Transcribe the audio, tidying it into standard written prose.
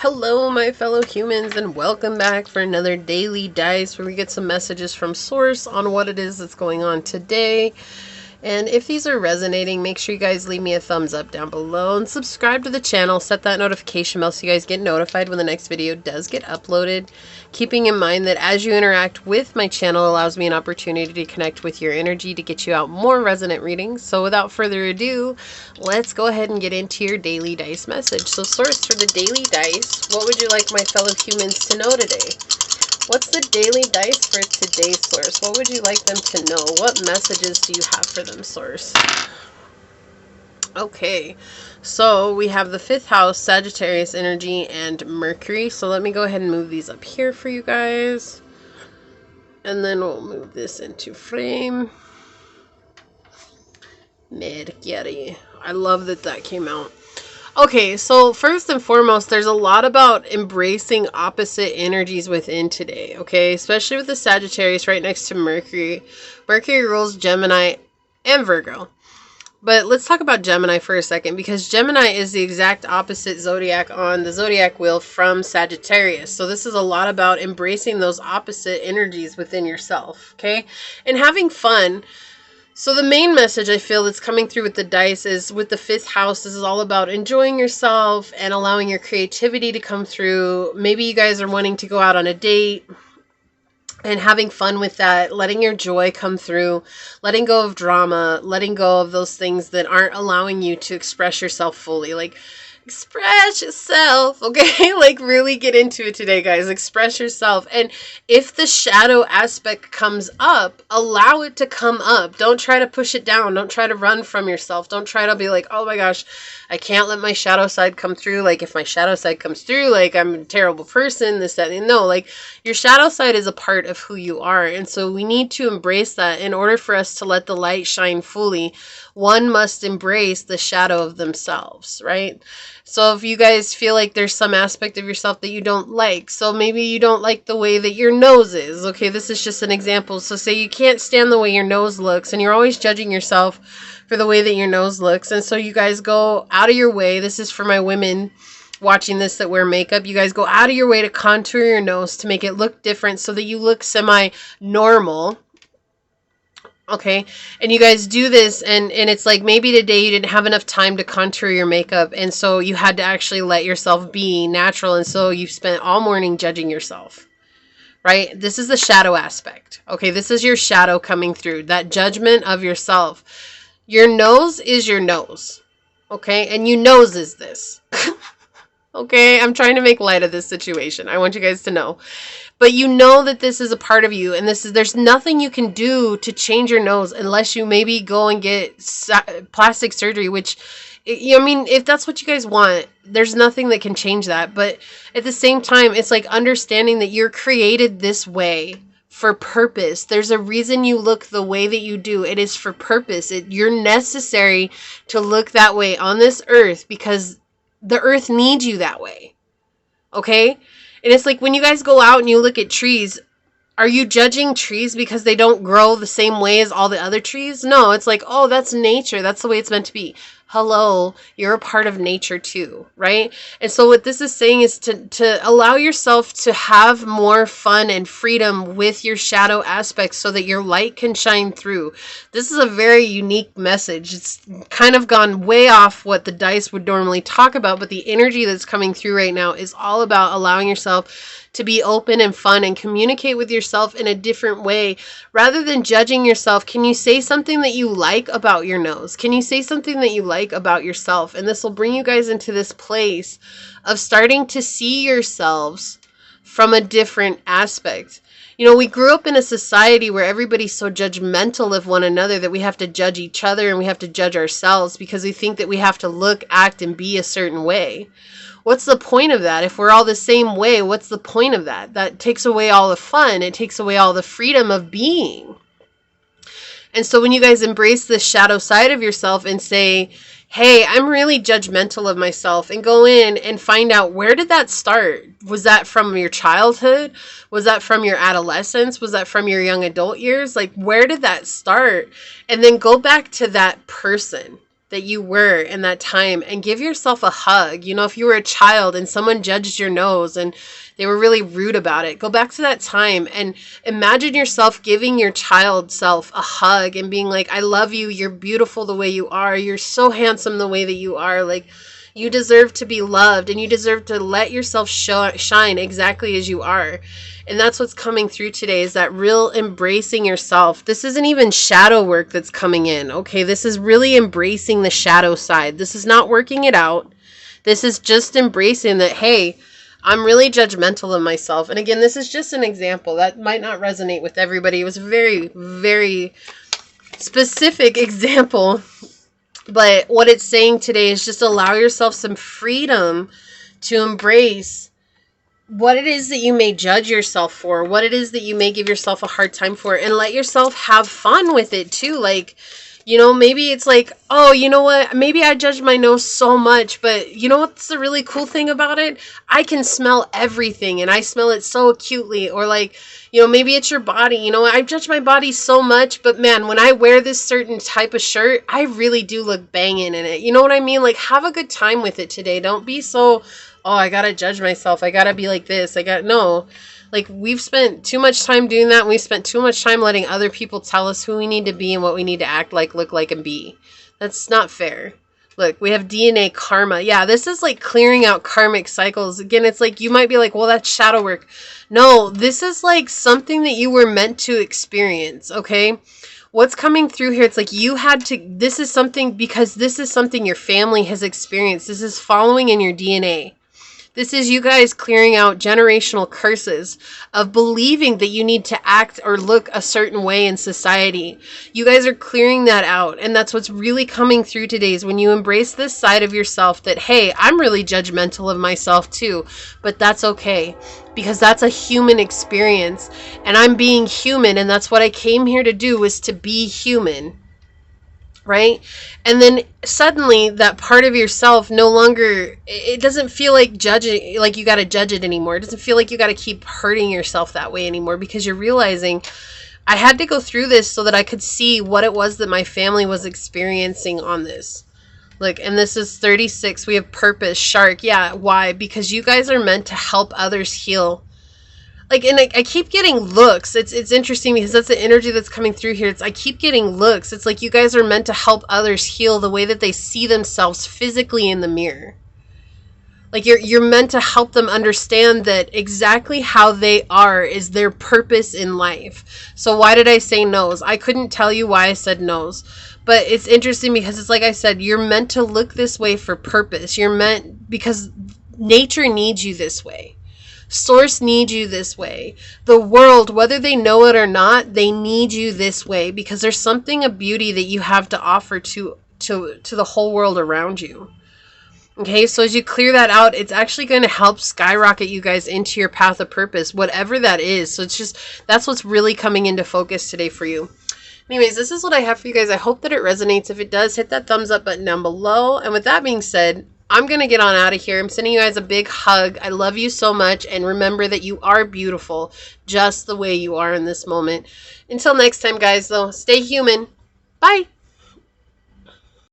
Hello, my fellow humans, and welcome back for another daily dice where we get some messages from Source on what it is that's going on today. And if these are resonating, make sure you guys leave me a thumbs up down below and subscribe to the channel. Set that notification bell so you guys get notified when the next video does get uploaded. Keeping in mind that as you interact with my channel allows me an opportunity to connect with your energy to get you out more resonant readings. So without further ado, let's go ahead and get into your daily dice message. So Source, for the daily dice, what would you like my fellow humans to know today? What's the daily dice for today's Source? What would you like them to know? What messages do you have for them, Source? Okay, so we have the 5th house, Sagittarius energy, and Mercury. So let me go ahead and move these up here for you guys. And then we'll move this into frame. Mercury. I love that that came out. Okay, so first and foremost, there's a lot about embracing opposite energies within today, okay? Especially with the Sagittarius right next to Mercury. Mercury rules Gemini and Virgo. But let's talk about Gemini for a second, because Gemini is the exact opposite zodiac on the zodiac wheel from Sagittarius. So this is a lot about embracing those opposite energies within yourself, okay? And having fun. So the main message I feel that's coming through with the dice is with the 5th house, this is all about enjoying yourself and allowing your creativity to come through. Maybe you guys are wanting to go out on a date and having fun with that, letting your joy come through, letting go of drama, letting go of those things that aren't allowing you to express yourself fully. Like, express yourself, okay? Like, really get into it today, guys. Express yourself. And if the shadow aspect comes up, allow it to come up. Don't try to push it down. Don't try to run from yourself. Don't try to be like, oh my gosh, I can't let my shadow side come through. Like, if my shadow side comes through, like, I'm a terrible person, this, that, and no. Like, your shadow side is a part of who you are. And so we need to embrace that in order for us to let the light shine fully. One must embrace the shadow of themselves, right? So if you guys feel like there's some aspect of yourself that you don't like, so maybe you don't like the way that your nose is, okay, this is just an example. So say you can't stand the way your nose looks, and you're always judging yourself for the way that your nose looks, and so you guys go out of your way. This is for my women watching this that wear makeup. You guys go out of your way to contour your nose to make it look different so that you look semi-normal. Okay, and you guys do this, and it's like maybe today you didn't have enough time to contour your makeup, and so you had to actually let yourself be natural, and so you spent all morning judging yourself, right? This is the shadow aspect, okay? This is your shadow coming through, that judgment of yourself. Your nose is your nose, okay? And you noses this. Okay, I'm trying to make light of this situation. I want you guys to know. But you know that this is a part of you, and there's nothing you can do to change your nose unless you maybe go and get plastic surgery, which, I mean, if that's what you guys want, there's nothing that can change that. But at the same time, it's like understanding that you're created this way for purpose. There's a reason you look the way that you do. It is for purpose. You're necessary to look that way on this earth because the earth needs you that way. Okay? And it's like when you guys go out and you look at trees, are you judging trees because they don't grow the same way as all the other trees? No, it's like, oh, that's nature. That's the way it's meant to be. Hello, you're a part of nature too, right? And so what this is saying is to allow yourself to have more fun and freedom with your shadow aspects so that your light can shine through. This is a very unique message. It's kind of gone way off what the dice would normally talk about, but the energy that's coming through right now is all about allowing yourself to be open and fun and communicate with yourself in a different way. Rather than judging yourself, can you say something that you like about your nose? Can you say something that you like about yourself? And this will bring you guys into this place of starting to see yourselves from a different aspect. You know, we grew up in a society where everybody's so judgmental of one another that we have to judge each other and we have to judge ourselves because we think that we have to look, act, and be a certain way. What's the point of that? If we're all the same way, what's the point of that? That takes away all the fun. It takes away all the freedom of being. And so when you guys embrace this shadow side of yourself and say, hey, I'm really judgmental of myself, and go in and find out, where did that start? Was that from your childhood? Was that from your adolescence? Was that from your young adult years? Like, where did that start? And then go back to that person. that you were in that time and give yourself a hug. You know, if you were a child and someone judged your nose and they were really rude about it, go back to that time and imagine yourself giving your child self a hug and being like, I love you. You're beautiful the way you are. You're so handsome the way that you are. Like, you deserve to be loved and you deserve to let yourself shine exactly as you are. And that's what's coming through today, is that real embracing yourself. This isn't even shadow work that's coming in, okay? This is really embracing the shadow side. This is not working it out. This is just embracing that, hey, I'm really judgmental of myself. And again, this is just an example. That might not resonate with everybody. It was a very, very specific example. But what it's saying today is just allow yourself some freedom to embrace what it is that you may judge yourself for, what it is that you may give yourself a hard time for, and let yourself have fun with it too. Like, you know, maybe it's like, oh, you know what? Maybe I judge my nose so much, but you know what's the really cool thing about it? I can smell everything and I smell it so acutely. Or like, you know, maybe it's your body. You know, I judge my body so much, but man, when I wear this certain type of shirt, I really do look banging in it. You know what I mean? Like, have a good time with it today. Don't be so, oh, I gotta judge myself. I gotta be like this. No. Like, we've spent too much time doing that. And we've spent too much time letting other people tell us who we need to be and what we need to act like, look like, and be. That's not fair. Look, we have DNA karma. Yeah, this is like clearing out karmic cycles. Again, it's like, you might be like, well, that's shadow work. No, this is like something that you were meant to experience, okay? What's coming through here, it's like you had to, this is something, because this is something your family has experienced. This is following in your DNA. This is you guys clearing out generational curses of believing that you need to act or look a certain way in society. You guys are clearing that out. And that's what's really coming through today, is when you embrace this side of yourself that, hey, I'm really judgmental of myself too, but that's okay, because that's a human experience and I'm being human. And that's what I came here to do, was to be human. Right? And then suddenly that part of yourself no longer, it doesn't feel like judging, like you got to judge it anymore. It doesn't feel like you got to keep hurting yourself that way anymore, because you're realizing, I had to go through this so that I could see what it was that my family was experiencing on this. Look, and this is 36. We have purpose, shark. Yeah. Why? Because you guys are meant to help others heal. Like, and I keep getting looks. It's interesting, because that's the energy that's coming through here. I keep getting looks. It's like you guys are meant to help others heal the way that they see themselves physically in the mirror. Like, you're meant to help them understand that exactly how they are is their purpose in life. So why did I say nose? I couldn't tell you why I said nose. But it's interesting, because it's like I said, you're meant to look this way for purpose. You're meant, because nature needs you this way. Source needs you this way. The world, whether they know it or not, they need you this way, because there's something of beauty that you have to offer to the whole world around you. Okay, so as you clear that out, it's actually going to help skyrocket you guys into your path of purpose, whatever that is. So it's just, that's what's really coming into focus today for you. Anyways, this is what I have for you guys. I hope that it resonates. If it does, hit that thumbs up button down below. And with that being said, I'm going to get on out of here. I'm sending you guys a big hug. I love you so much. And remember that you are beautiful just the way you are in this moment. Until next time, guys, though, stay human. Bye.